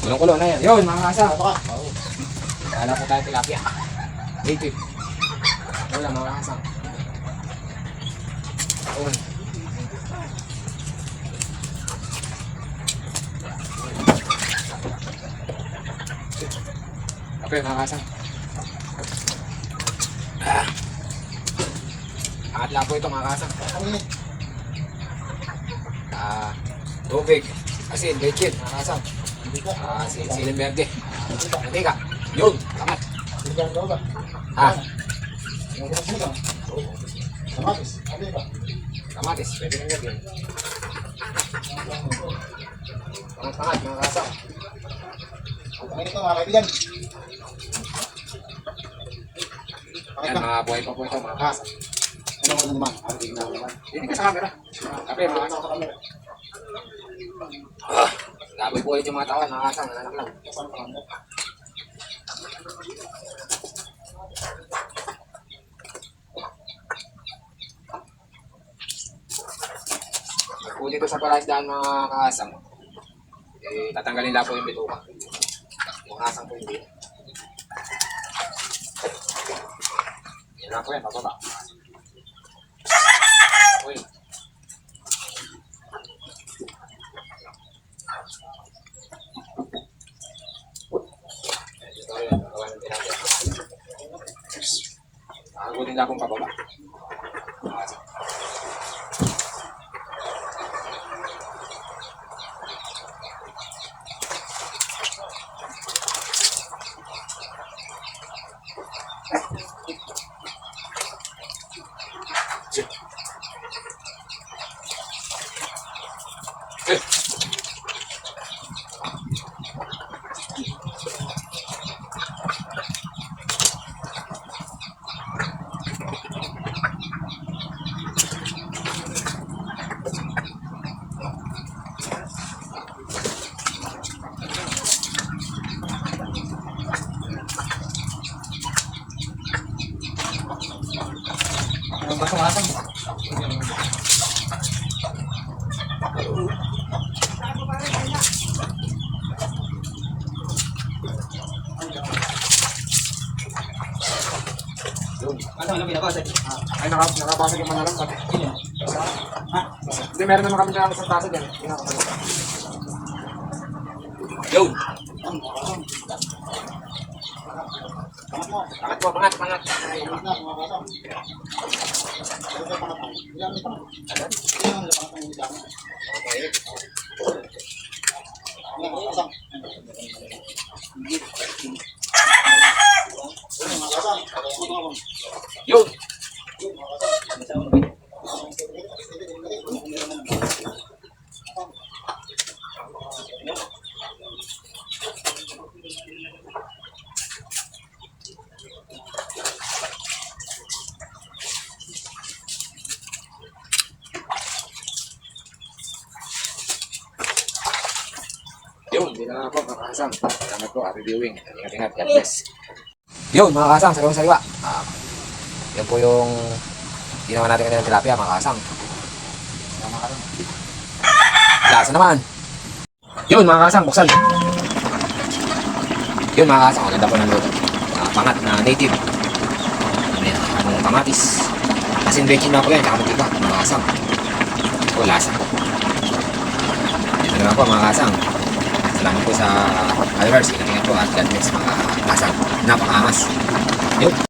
Kulong-kulo na yan. Yun, mga kasang. Kala po tayo tilapia. Native. Wala, mga kasang. Yun. Kape, mga kasang. Angat lang po ito, mga kasang. Tubig. Asin, bechin, mga kasang. Siling verde. Mantika. Yun, kamat. Kamatis, pwede rin yun. Pangat-pangat, mga kasang. Yan, mga buhay pa po ito, mga kasang. Hindi ka sa camera. Kape, mga kasang. Gabi po ito yung mga tawan, mga kasang. Anak lang. Kung dito sa palaisdaan, mga kasang, tatanggalin lang po yung bituka. Yung kasang po hindi. Yan lang po yan, pababa. Uy. Agutin lang pong pababa. Basong-asang. Ano lang binabasag? Ay, nakabasag yung mga lambat. Ha? Hindi, meron naman kami sa tasa dyan. Yun! Pangat po, pangat. Yun! Yun, hindi na po mga kasang. Salamat po, Ate Viewing. Ingat-ingat, God bless. Yun, mga kasang, sariwang-sariwa. Yan po yung ginawa natin kanina ng tilapia, mga kasang. Lasa naman. Yun, mga kasang, buksan. Yun, mga kasang, maganda po ng luto. Pangat na native. Anong kamatis. Asin bechin na po yan, tsaka mantika, mga kasang. O, lasa. Yan naman po, mga kasang. Salamat po sa followers. Ingat-ingat po at God bless, mga kasang. Napakaangas. Yun.